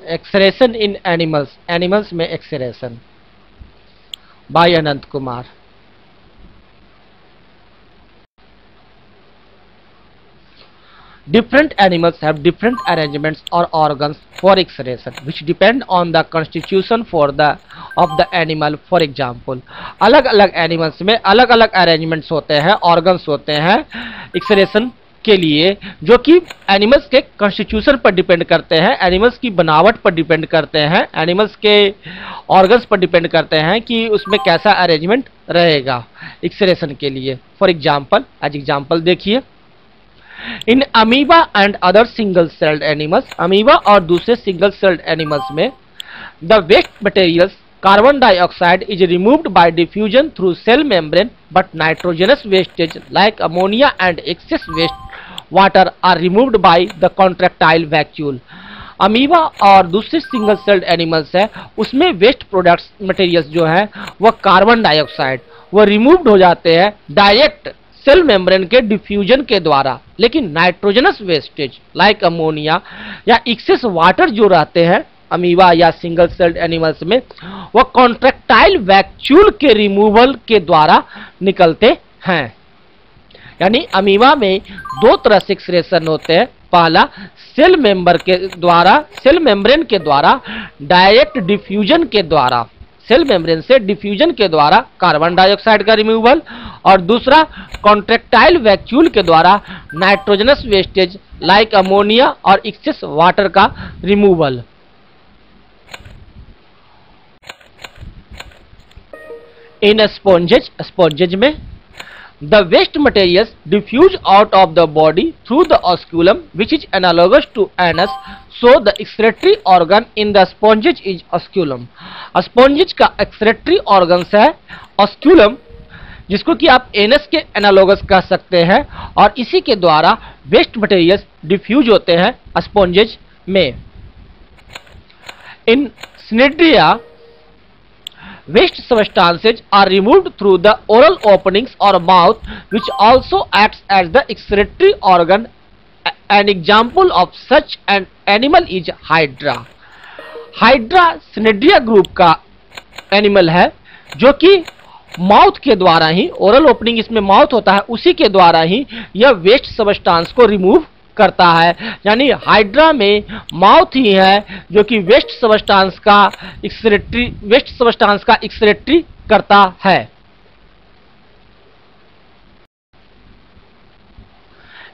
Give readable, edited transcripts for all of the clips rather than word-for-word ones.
एक्सरेशन इन animals, animals में excretion, by Anant Kumar. Different animals have different arrangements or organs for excretion, which depend on the constitution of the animal. For example, अलग अलग animals में अलग अलग arrangements होते हैं, organs होते हैं एक्सक्रेशन के लिए, जो कि एनिमल्स के कॉन्स्टिट्यूशन पर डिपेंड करते हैं, एनिमल्स की बनावट पर डिपेंड करते हैं, एनिमल्स के ऑर्गन्स पर डिपेंड करते हैं कि उसमें कैसा अरेंजमेंट रहेगा एक्सक्रेशन के लिए। फॉर एग्जाम्पल, आज एग्जाम्पल देखिए, in amoeba and other single celled animals, अमीबा और दूसरे सिंगल सेल्ड एनिमल्स में the waste materials carbon dioxide is removed by diffusion through cell membrane, but nitrogenous wastage like ammonia and excess waste water are removed by the contractile vacuole. Amoeba और दूसरे single celled animals है, उसमें waste products materials जो है वह carbon dioxide वो removed हो जाते हैं डायरेक्ट सेल मेम्ब्रेन के डिफ्यूजन के द्वारा, लेकिन नाइट्रोजनस वेस्टेज लाइक अमोनिया या एक्सेस वाटर जो रहते हैं अमीबा या सिंगल सेल्ड एनिमल्स में, वह कॉन्ट्रैक्टाइल वैक्यूल के रिमूवल के द्वारा निकलते हैं। यानी अमीबा में दो तरह से एक्सक्रेशन होते हैं, पहला सेल मेम्बर के द्वारा, सेल मेम्ब्रेन के द्वारा डायरेक्ट डिफ्यूजन के द्वारा, सेल मेम्ब्रेन से डिफ्यूजन के द्वारा कार्बन डाइऑक्साइड का रिमूवल, और दूसरा कॉन्ट्रैक्टाइल वैक्यूल के द्वारा नाइट्रोजनस वेस्टेज लाइक अमोनिया और एक्सेस वाटर का रिमूवल। इन स्पॉन्जेज, स्पॉन्जेज में the waste materials diffuse out of the body through the osculum, which is analogous to anus, so the excretory organ in the sponges is osculum। स्पॉन्जेज का excretory organs है osculum, जिसको कि आप anus के analogous कह सकते हैं, और इसी के द्वारा वेस्ट मटेरियल्स डिफ्यूज होते हैं स्पॉन्जेज में। इन स्निड्रिया waste substances are removed through the oral openings or mouth, which also acts as the excretory organ. An example of such an animal is hydra। Hydra cnidaria group का animal है, जो कि mouth के द्वारा ही, ओरल ओपनिंग इसमें mouth होता है, उसी के द्वारा ही यह वेस्ट सबस्टांस को रिमूव करता है। यानी हाइड्रा में माउथ ही है जो कि वेस्ट सबस्टांस का एक्सक्रेटरी करता है।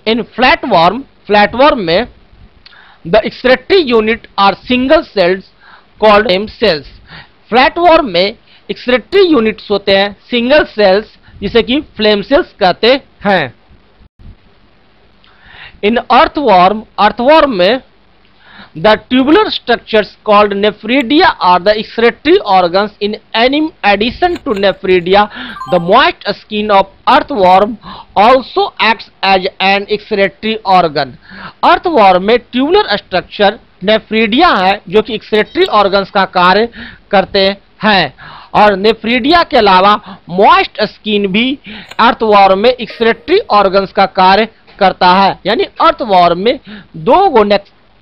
इन फ्लैटवर्म, फ्लैटवर्म में the excretory unit are single cells called flame cells. Flatworm में एक्सक्रेटरी यूनिट्स होते हैं सिंगल सेल्स, जिसे कि फ्लेम सेल्स कहते हैं। इन अर्थवर्म, अर्थवर्म में the tubular structures called nephridia are the excretory organs. In addition to nephridia, the moist skin of earthworm also acts as an excretory organ. Earthworm में tubular structure nephridia है, जो कि excretory organs का कार्य करते हैं, और नेफ्रिडिया के अलावा मॉइस्ट स्किन भी अर्थवर्म में एक्सक्रेटरी ऑर्गन्स का कार्य करता है। यानी अर्थवर्म में दो गो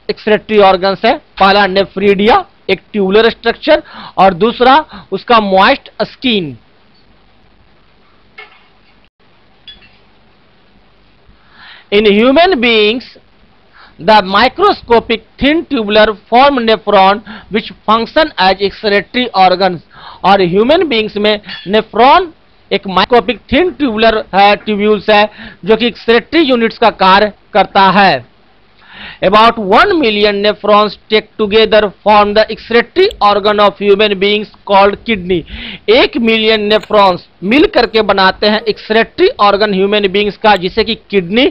एक्सक्रेटरी ऑर्गन्स है, पहला नेफ्रिडिया एक ट्यूबुलर स्ट्रक्चर, और दूसरा उसका moist skin. In human beings the microscopic thin tubular form nephron which function as excretory organs. और ह्यूमन बीइंग्स में नेफ्रॉन एक माइक्रोस्कोपिक थिन ट्यूबुलर है, ट्यूब्यूल्स है, जो कि एक्सक्रेटरी यूनिट्स का कार्य करता है। About 1 million nephrons take together form the excretory organ of human beings called kidney। 1 million nephrons मिल करके बनाते हैं एक्सक्रेटरी ऑर्गन ह्यूमन बीइंग्स का, जिसे कि किडनी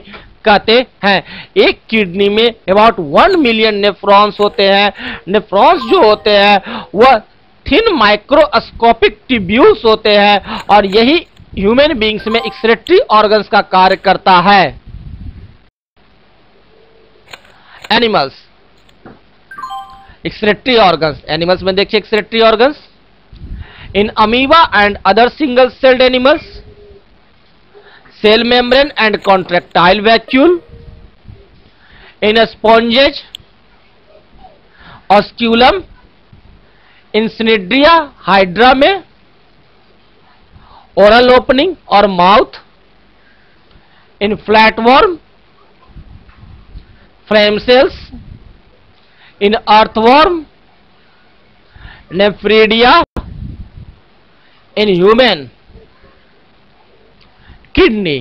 कहते हैं। एक किडनी में अबाउट 1 मिलियन नेफ्रॉन्स होते हैं। नेफ्रॉन्स जो होते हैं वह थिन माइक्रोस्कोपिक ट्यूब्यूल्स होते हैं, और यही ह्यूमन बीइंग्स में एक्सक्रेटरी ऑर्गन्स का कार्य करता है। एनिमल्स, एक्सक्रेटरी ऑर्गन्स, एनिमल्स में देखिए excretory organs. In amoeba and other single celled animals, cell membrane and contractile vacuole. In sponges osculum, in cnidaria hydra में ओरल ओपनिंग और mouth, in flatworm flame cells, in earthworm nephridia, in human kidney